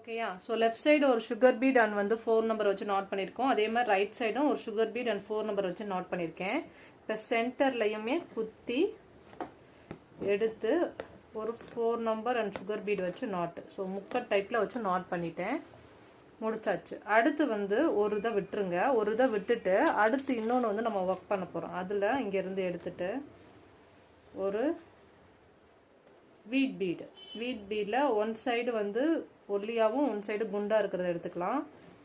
ஓகேயா. So left side ஒரு sugar beat and வந்து 4 நம்பர் வச்சு நோட் பண்ணியிருக்கோம். அதே மாதிரி ரைட் சைடும் ஒரு சுகர் பீட் அண்ட் 4 நம்பர் வச்சு நோட் பண்ணியிருக்கேன். இப்போ சென்டர்லையுமே குத்தி எடுத்து ஒரு 4 நம்பர் அண்ட் சுகர் பீட் வச்சு நாட். ஸோ முக்கட் டைப்பில் வச்சு நாட் பண்ணிட்டேன். முடிச்சாச்சு. அடுத்து வந்து ஒரு இதை விட்டுருங்க. ஒரு இதை விட்டுட்டு அடுத்து இன்னொன்று வந்து நம்ம ஒர்க் பண்ண போகிறோம். அதில் இங்கேருந்து எடுத்துட்டு ஒரு வீட் பீடில் ஒன் சைடு வந்து ஒல்லியாகவும் ஒன் சைடு குண்டாக இருக்கிறத எடுத்துக்கலாம்.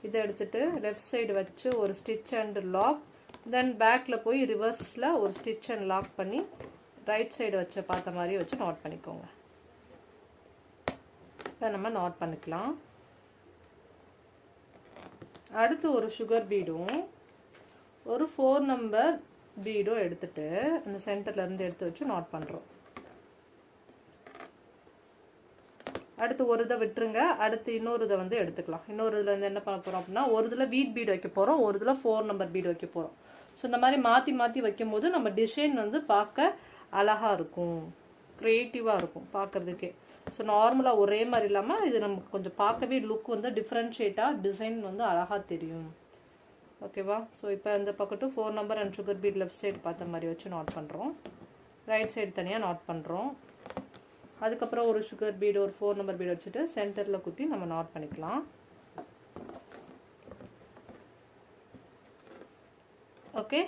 இதை எடுத்துட்டு லெஃப்ட் சைடு வச்சு ஒரு ஸ்டிச் அண்ட் லாக், தென் பேக்கில் போய் ரிவர்ஸில் ஒரு ஸ்டிச் அண்ட் லாக் பண்ணி ரைட் சைடு வச்சு பார்த்த மாதிரி வச்சு நோட் பண்ணிக்கோங்க. இப்போ நம்ம நோட் பண்ணிக்கலாம். அடுத்து ஒரு சுகர் பீடும் ஒரு 4 நம்பர் பீடும் எடுத்துட்டு இந்த சென்டர்லேருந்து எடுத்து வச்சு நோட் பண்ணுறோம். அடுத்து ஒரு இதை விட்டுருங்க. அடுத்து இன்னொரு இதை வந்து எடுத்துக்கலாம். இன்னொரு இதில் வந்து என்ன பண்ண போகிறோம் அப்படின்னா, ஒரு இதில் வீட் பீடு வைக்க போகிறோம், ஒரு இதில் 4 நம்பர் பீடு வைக்க போகிறோம். ஸோ இந்த மாதிரி மாற்றி மாற்றி வைக்கும் போது நம்ம டிசைன் வந்து பார்க்க அழகாக இருக்கும், க்ரியேட்டிவாக இருக்கும் பார்க்குறதுக்கே. ஸோ நார்மலாக ஒரே மாதிரி இல்லாமல் இது நமக்கு கொஞ்சம் பார்க்கவே லுக் வந்து டிஃப்ரென்ஷியேட்டாக டிசைன் வந்து அழகாக தெரியும். ஓகேவா. ஸோ இப்போ இந்த பக்கத்து 4 number and sugar beat left side பார்த்த மாதிரி வச்சு நோட் பண்ணுறோம். ரைட் சைடு தனியாக நோட் பண்ணுறோம். அதுக்கப்புறம் ஒரு சுகர் பீடு ஒரு 4 நம்பர் பீடு வச்சுட்டு சென்டரில் குத்தி நம்ம நோட் பண்ணிக்கலாம். ஓகே.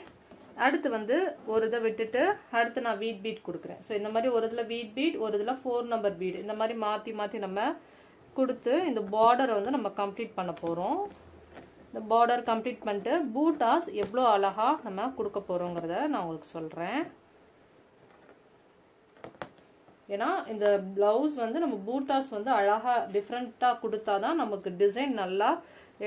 அடுத்து வந்து ஒரு இதை விட்டுட்டு அடுத்து நான் வீட் பீட் கொடுக்குறேன். ஸோ இந்த மாதிரி ஒரு இதில் வீட் பீட் ஒரு இதில் 4 நம்பர் பீடு இந்த மாதிரி மாற்றி மாற்றி நம்ம கொடுத்து இந்த பார்டரை வந்து நம்ம கம்ப்ளீட் பண்ண போகிறோம். இந்த பார்டர் கம்ப்ளீட் பண்ணிட்டு பூட்டாஸ் எவ்வளோ அழகாக நம்ம கொடுக்க போகிறோங்கிறத நான் உங்களுக்கு சொல்கிறேன். ஏன்னா இந்த ப்ளவுஸ் வந்து நம்ம பூட்டாஸ் வந்து அழகாக டிஃப்ரெண்ட்டாக கொடுத்தா தான் நமக்கு டிசைன் நல்லா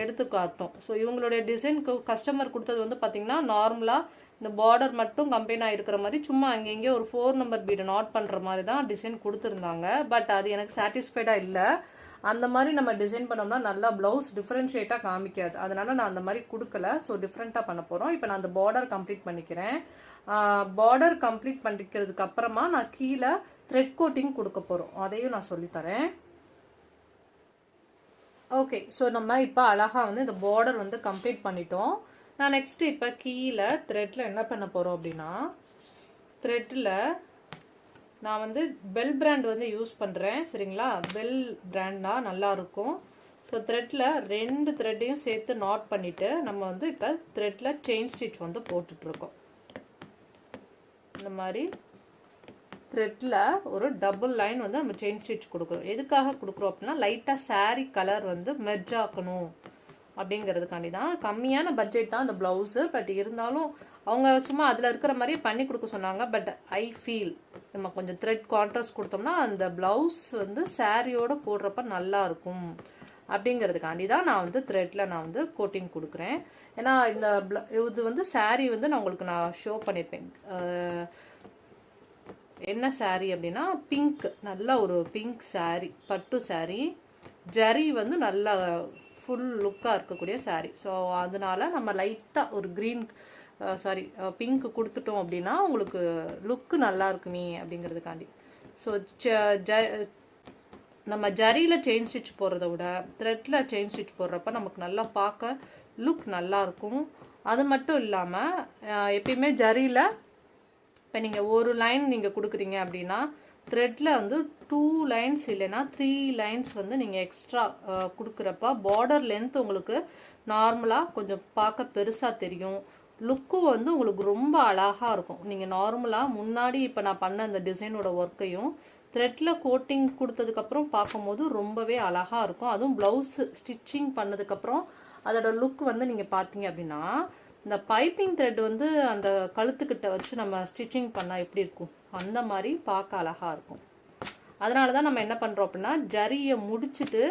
எடுத்து காட்டும். ஸோ இவங்களுடைய டிசைனுக்கு கஸ்டமர் கொடுத்தது வந்து பார்த்திங்கன்னா நார்மலாக இந்த பார்டர் மட்டும் கம்பைன் ஆகிருக்கிற மாதிரி சும்மா அங்கங்கே ஒரு 4 நம்பர் பீடு நாட் பண்ணுற மாதிரி தான் டிசைன் கொடுத்துருந்தாங்க. பட் அது எனக்கு சாட்டிஸ்ஃபைடாக இல்லை. அந்த மாதிரி நம்ம டிசைன் பண்ணோம்னா நல்லா ப்ளவுஸ் டிஃப்ரென்ஷியேட்டாக காமிக்காது. அதனால நான் அந்த மாதிரி கொடுக்கல. ஸோ டிஃப்ரெண்ட்டாக பண்ண போகிறோம். இப்போ நான் அந்த பார்டர் கம்ப்ளீட் பண்ணிக்கிறேன். பார்டர் கம்ப்ளீட் பண்ணிக்கிறதுக்கு அப்புறமா நான் கீழே த்ரெட் கோட்டிங் கொடுக்க போகிறோம். அதையும் நான் சொல்லித்தரேன். ஓகே. ஸோ நம்ம இப்போ அழகாக வந்து இந்த பார்டர் வந்து கம்ப்ளீட் பண்ணிட்டோம். நான் நெக்ஸ்ட்டு இப்போ கீழே த்ரெட்டில் என்ன பண்ண போகிறோம் அப்படின்னா, த்ரெட்டில் நான் வந்து பெல் பிராண்ட் வந்து யூஸ் பண்ணுறேன். சரிங்களா. பெல் பிராண்டா நல்லாயிருக்கும். ஸோ த்ரெட்டில் 2 த்ரெட்டையும் சேர்த்து நாட் பண்ணிவிட்டு நம்ம வந்து இப்போ த்ரெட்டில் செயின் ஸ்டிச் வந்து போட்டுட்ருக்கோம். இந்த மாதிரி த்ரெட்டில் ஒரு டபுள் லைன் வந்து நம்ம செயின் ஸ்டிச் கொடுக்குறோம். எதுக்காக கொடுக்குறோம் அப்படின்னா, லைட்டாக சாரீ கலர் வந்து மெர்ஜ் ஆக்கணும் அப்படிங்கிறதுக்காண்டி தான். கம்மியான பட்ஜெட் தான் அந்த ப்ளவுஸு. பட் இருந்தாலும் அவங்க சும்மா அதில் இருக்கிற மாதிரியே பண்ணி கொடுக்க சொன்னாங்க. பட் ஐ ஃபீல் நம்ம கொஞ்சம் த்ரெட் கான்ட்ராஸ்ட் கொடுத்தோம்னா அந்த ப்ளவுஸ் வந்து சாரியோடு போடுறப்ப நல்லா இருக்கும் அப்படிங்கிறதுக்காண்டி தான் நான் வந்து த்ரெட்டில் நான் வந்து கோட்டிங் கொடுக்குறேன். ஏன்னா இந்த இது வந்து சாரீ வந்து நான் உங்களுக்கு நான் ஷோ பண்ணியிருப்பேன். என்ன சாரீ அப்படின்னா பிங்க், நல்ல ஒரு பிங்க் சாரீ, பட்டு சாரீ, ஜரி வந்து நல்லா ஃபுல் லுக்காக இருக்கக்கூடிய சாரீ. ஸோ அதனால நம்ம லைட்டாக ஒரு க்ரீன் பிங்க் கொடுத்துட்டோம் அப்படின்னா உங்களுக்கு லுக்கு நல்லா இருக்குமே அப்படிங்கிறதுக்காண்டி. ஸோ நம்ம ஜரியில் செயின் ஸ்டிச் போடுறத விட த்ரெட்டில் செயின் ஸ்டிச் போடுறப்ப நமக்கு நல்லா பார்க்க லுக் நல்லாயிருக்கும். அது மட்டும் இல்லாமல் எப்பயுமே ஜரியில் இப்போ நீங்கள் ஒரு லைன் நீங்கள் கொடுக்குறீங்க அப்படின்னா த்ரெட்டில் வந்து 2 லைன்ஸ் இல்லைன்னா 3 லைன்ஸ் வந்து நீங்கள் எக்ஸ்ட்ரா கொடுக்குறப்ப பார்டர் லென்த் உங்களுக்கு நார்மலாக கொஞ்சம் பார்க்க பெருசாக தெரியும். லுக்கும் வந்து உங்களுக்கு ரொம்ப அழகாக இருக்கும். நீங்கள் நார்மலாக முன்னாடி இப்போ நான் பண்ண அந்த டிசைனோட ஒர்க்கையும் த்ரெட்டில் கோட்டிங் கொடுத்ததுக்கப்புறம் பார்க்கும்போது ரொம்பவே அழகாக இருக்கும். அதுவும் ப்ளவுஸு ஸ்டிச்சிங் பண்ணதுக்கப்புறம் அதோட லுக் வந்து நீங்கள் பார்த்தீங்க அப்படின்னா இந்த பைப்பிங் த்ரெட் வந்து அந்த கழுத்துக்கிட்ட வச்சு நம்ம ஸ்டிச்சிங் பண்ணால் எப்படி இருக்கும் அந்த மாதிரி பார்க்க அழகாக இருக்கும். அதனால தான் நம்ம என்ன பண்ணுறோம் அப்படின்னா ஜரியை முடிச்சுட்டு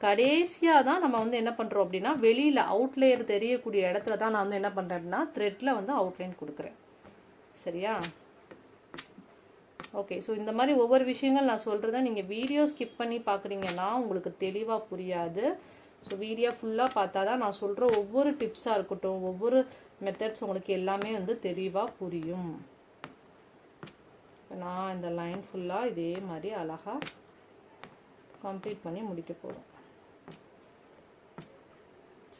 கடைசியாக தான் நம்ம வந்து என்ன பண்ணுறோம் அப்படின்னா வெளியில் அவுட்லேயர் தெரியக்கூடிய இடத்துல தான் நான் வந்து என்ன பண்ணுறேன் அப்படின்னா த்ரெட்டில் வந்து அவுட்லைன் கொடுக்குறேன். சரியா. ஓகே. ஸோ இந்த மாதிரி ஒவ்வொரு விஷயங்கள் நான் சொல்கிறத நீங்கள் வீடியோ ஸ்கிப் பண்ணி பார்க்குறீங்கன்னா உங்களுக்கு தெளிவாக புரியாது. ஸோ வீடியோ ஃபுல்லாக பார்த்தா தான் நான் சொல்கிற ஒவ்வொரு டிப்ஸாக இருக்கட்டும், ஒவ்வொரு மெத்தட்ஸ் உங்களுக்கு எல்லாமே வந்து தெளிவாக புரியும். நான் இந்த லைன் ஃபுல்லாக இதே மாதிரி அழகாக கம்ப்ளீட் பண்ணி முடிக்க போகிறோம்.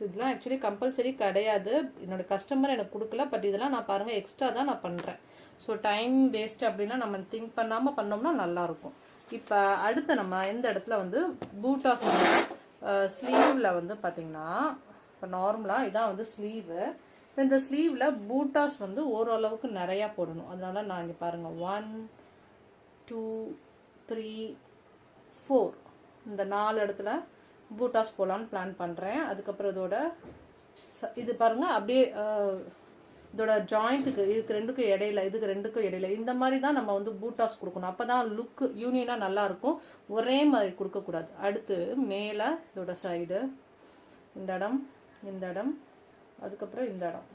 இதெல்லாம் ஆக்சுவலி கம்பல்சரி கிடையாது, என்னோட கஸ்டமர் எனக்கு கொடுக்கல. பட் இதெல்லாம் நான் பாருங்கள் எக்ஸ்ட்ரா தான் நான் பண்ணுறேன். ஸோ டைம் வேஸ்ட் அப்படின்னா நம்ம திங்க் பண்ணாமல் பண்ணோம்னா நல்லாயிருக்கும். இப்போ அடுத்து நம்ம எந்த இடத்துல வந்து பூட்டாஸ் ஸ்லீவில் வந்து பார்த்திங்கன்னா, இப்போ நார்மலாக இதான் வந்து ஸ்லீவு. இப்போ இந்த ஸ்லீவில் பூட்டாஸ் வந்து ஓரளவுக்கு நிறையா போடணும். அதனால நான் இங்கே பாருங்கள் 1 2 3 4 இந்த 4 இடத்துல பூட்டாஸ் போடலான்னு பிளான் பண்ணுறேன். அதுக்கப்புறம் இதோட இது பாருங்கள் அப்படியே இதோட ஜாயிண்ட்டுக்கு இதுக்கு ரெண்டுக்கும் இடையில, இதுக்கு ரெண்டுக்கும் இடையில இந்த மாதிரி தான் நம்ம வந்து பூட்டாஸ் கொடுக்கணும். அப்போ தான் லுக்கு யூனியனாக நல்லாயிருக்கும், ஒரே மாதிரி கொடுக்கக்கூடாது. அடுத்து மேலே இதோட சைடு இந்த இடம், இந்த இடம், அதுக்கப்புறம் இந்த இடம்.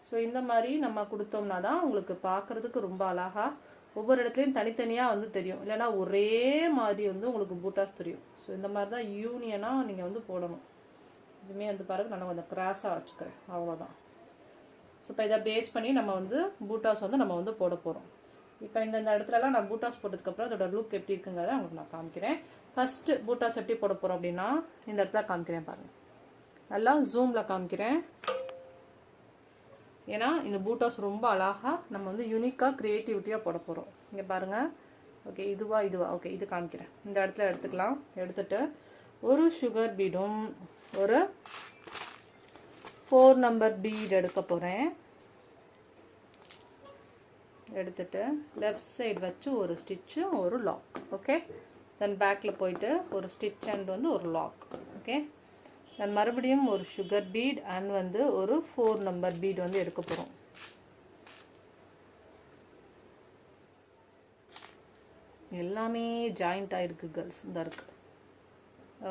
ஸோ இந்த மாதிரி நம்ம கொடுத்தோம்னா தான் உங்களுக்கு பார்க்குறதுக்கு ரொம்ப அழகாக ஒவ்வொரு இடத்துலையும் தனித்தனியாக வந்து தெரியும். இல்லைன்னா ஒரே மாதிரி வந்து உங்களுக்கு பூட்டாஸ் தெரியும். ஸோ இந்த மாதிரி தான் யூனியனாக நீங்கள் வந்து போடணும். இதுவுமே வந்து பாருங்கள் நான் கொஞ்சம் கிராஸாக வச்சுக்கிறேன், அவ்வளோதான். ஸோ இப்போ இதை பேஸ் பண்ணி நம்ம வந்து பூட்டாஸ் வந்து நம்ம வந்து போட போகிறோம். இப்போ இந்த இடத்துலலாம் நான் பூட்டாஸ் போட்டதுக்கப்புறம் அதோட லுக் எப்படி இருக்குங்கிறத உங்களுக்கு நான் காமிக்கிறேன். ஃபஸ்ட்டு பூட்டாஸ் எப்படி போட போகிறோம் அப்படின்னா இந்த இடத்துல காமிக்கிறேன் பாருங்கள், நல்லா ஜூமில் காமிக்கிறேன். ஏன்னா இந்த பூட்டாஸ் ரொம்ப அழகாக நம்ம வந்து யூனிக்காக க்ரியேட்டிவிட்டியாக போட போகிறோம். இங்கே பாருங்கள். ஓகே, இதுவா ஓகே, இது காமிக்கிறேன். இந்த இடத்துல எடுத்துக்கலாம். எடுத்துட்டு ஒரு சுகர் பீடும் ஒரு 4 நம்பர் பீட் எடுக்க போகிறேன். எடுத்துட்டு லெஃப்ட் சைடு வச்சு ஒரு ஸ்டிச்சு ஒரு லாக். ஓகே, தென் பேக்கில் போயிட்டு ஒரு ஸ்டிச் அண்ட் வந்து ஒரு லாக். ஓகே, தென் மறுபடியும் ஒரு சுகர் பீட் அண்ட் வந்து ஒரு 4 நம்பர் பீட் வந்து எடுக்க போகிறோம். எல்லாமே ஜாயிண்ட் ஆகிருக்கு கேர்ள்ஸ், இந்த இருக்குது.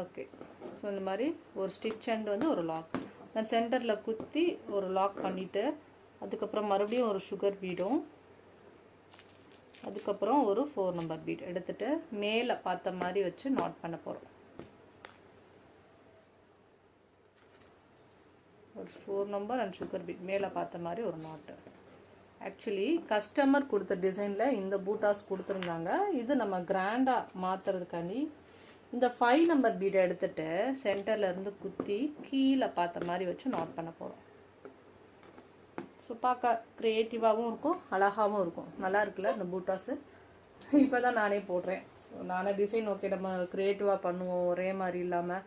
ஓகே, ஸோ இந்த மாதிரி ஒரு ஸ்டிச் அண்ட் வந்து ஒரு லாக். தென் சென்டரில் குத்தி ஒரு லாக் பண்ணிவிட்டு அதுக்கப்புறம் மறுபடியும் ஒரு சுகர் பீடும், அதுக்கப்புறம் ஒரு 4 நம்பர் பீட் எடுத்துகிட்டு மேலே பார்த்த மாதிரி வச்சு நாட் பண்ண போகிறோம். ஒரு 4 நம்பர் அண்ட் சுகர் பீட் மேலே பார்த்த மாதிரி ஒரு நாட்டு. ஆக்சுவலி கஸ்டமர் கொடுத்த டிசைனில் இந்த பூட்டாஸ் கொடுத்துருந்தாங்க. இது நம்ம கிராண்டாக மாற்றுறதுக்காண்டி இந்த 5 நம்பர் பீடை எடுத்துட்டு சென்டர்லேருந்து குத்தி கீழே பார்த்த மாதிரி வச்சு நாட் பண்ண போகிறோம். ஸோ பார்க்க க்ரியேட்டிவாகவும் இருக்கும், அழகாகவும் இருக்கும். நல்லா இருக்குல்ல இந்த பூட்டாஸு? இப்போ தான் நானே போடுறேன். நானே டிசைன் ஓகே நம்ம க்ரியேட்டிவாக பண்ணுவோம், ஒரே மாதிரி இல்லாமல்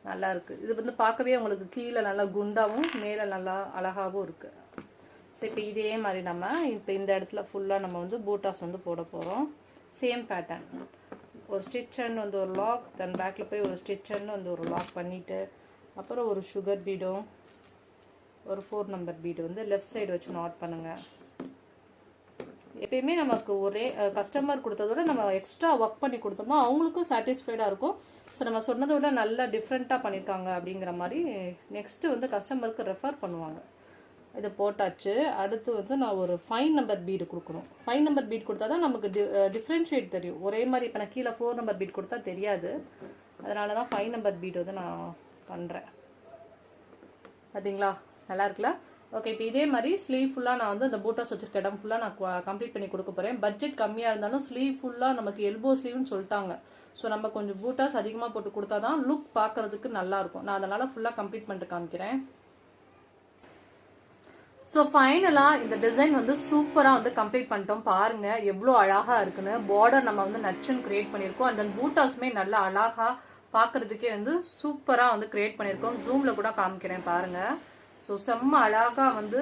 நல்லா இருக்குது. இது வந்து பார்க்கவே உங்களுக்கு கீழே நல்லா குண்டாகவும் மேலே நல்லா அழகாகவும் இருக்குது. ஸோ இப்போ இதே மாதிரி நம்ம இப்போ இந்த இடத்துல ஃபுல்லாக நம்ம வந்து பூட்டாஸ் வந்து போட போகிறோம். சேம் பேட்டர்ன், ஒரு ஸ்டிச் அண்ட் வந்து ஒரு லாக், தென் பேக்கில் போய் ஒரு ஸ்டிச் அண்ட் வந்து ஒரு லாக் பண்ணிவிட்டு அப்புறம் ஒரு சுகர் பீடும் ஒரு 4 நம்பர் பீடு வந்து லெஃப்ட் சைடு வச்சு நாட் பண்ணுங்கள். எப்பயுமே நமக்கு ஒரே கஸ்டமர் கொடுத்ததோட நம்ம எக்ஸ்ட்ரா ஒர்க் பண்ணி கொடுத்தோம்னா அவங்களுக்கும் சாட்டிஸ்ஃபைடாக இருக்கும். ஸோ நம்ம சொன்னதை விட நல்லா டிஃப்ரெண்ட்டாக பண்ணியிருக்காங்க அப்படிங்கிற மாதிரி நெக்ஸ்ட்டு வந்து கஸ்டமருக்கு ரெஃபர் பண்ணுவாங்க. இதை போட்டாச்சு. அடுத்து வந்து நான் ஒரு 5 நம்பர் பீடு கொடுக்கணும். 5 நம்பர் பீட் கொடுத்தா தான் நமக்கு டிஃப்ரென்ஷியேட் தெரியும். ஒரே மாதிரி இப்போ நான் கீழே 4 நம்பர் பீட் கொடுத்தா தெரியாது. அதனால தான் 5 நம்பர் பீடு வந்து நான் பண்ணுறேன். பார்த்தீங்களா, நல்லா இருக்குல்ல? ஓகே, இப்போ இதே மாதிரி ஸ்லீவ் ஃபுல்லாக நான் வந்து அந்த பூட்டாஸ் வச்சிருக்க இடம் ஃபுல்லாக நான் கம்ப்ளீட் பண்ணி கொடுக்க போகிறேன். பட்ஜெட் கம்மியாக இருந்தாலும் ஸ்லீவ் ஃபுல்லாக நமக்கு எல்போ ஸ்லீவ்னு சொல்லிட்டாங்க. ஸோ நம்ம கொஞ்சம் பூட்டாஸ் அதிகமாக போட்டு கொடுத்தா தான் லுக் பார்க்குறதுக்கு நல்லாயிருக்கும். நான் அதனால் ஃபுல்லாக கம்ப்ளீட் பண்ணிட்டு காமிக்கிறேன். ஸோ ஃபைனலாக இந்த டிசைன் வந்து சூப்பராக வந்து கம்ப்ளீட் பண்ணிட்டோம். பாருங்கள் எவ்வளோ அழகாக இருக்குன்னு. பார்டர் நம்ம வந்து நட்சன் கிரியேட் பண்ணியிருக்கோம். அண்ட் தென் பூட்டாஸுமே நல்லா அழகாக பார்க்குறதுக்கே வந்து சூப்பராக வந்து கிரியேட் பண்ணியிருக்கோம். ஜூமில் கூட காமிக்கிறேன் பாருங்கள். ஸோ செம்ம அழகாக வந்து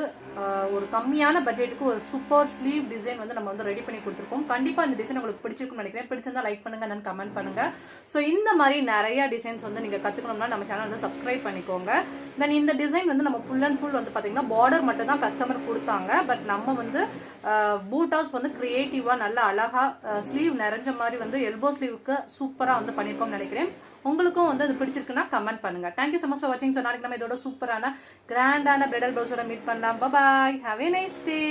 ஒரு கம்மியான பட்ஜெட்டுக்கு ஒரு சூப்பர் ஸ்லீவ் டிசைன் வந்து நம்ம வந்து ரெடி பண்ணி கொடுத்துருக்கோம். கண்டிப்பாக இந்த டிசைன் உங்களுக்கு பிடிச்சிருக்குன்னு நினைக்கிறேன். பிடிச்சிருந்தா லைக் பண்ணுங்க, தென் கமெண்ட் பண்ணுங்க. ஸோ இந்த மாதிரி நிறைய டிசைன்ஸ் வந்து நீங்கள் கற்றுக்கணும்னா நம்ம சேனல் வந்து சப்ஸ்கிரைப் பண்ணிக்கோங்க. தென் இந்த டிசைன் வந்து நம்ம ஃபுல் அண்ட் ஃபுல் வந்து பார்த்தீங்கன்னா பார்டர் மட்டும் தான் கஸ்டமர் கொடுத்தாங்க. பட் நம்ம வந்து பூட்டாஸ் வந்து கிரியேட்டிவாக நல்லா அழகாக ஸ்லீவ் நிறைஞ்ச மாதிரி வந்து எல்போ ஸ்லீவுக்கு சூப்பராக வந்து பண்ணியிருக்கோம்னு நினைக்கிறேன். உங்களுக்கும் வந்து அது பிடிச்சிருக்குன்னா கமெண்ட் பண்ணுங்க. தேங்க்யூ ஸோ மச் ஃபார் வாட்சிங். ஸோ நாளைக்கு நம்ம இதோட சூப்பரான கிராண்டான பிரைடல் ப்ளவுஸோட மீட் பண்ணலாம். பாய், ஹேவ் எ நைஸ் டே.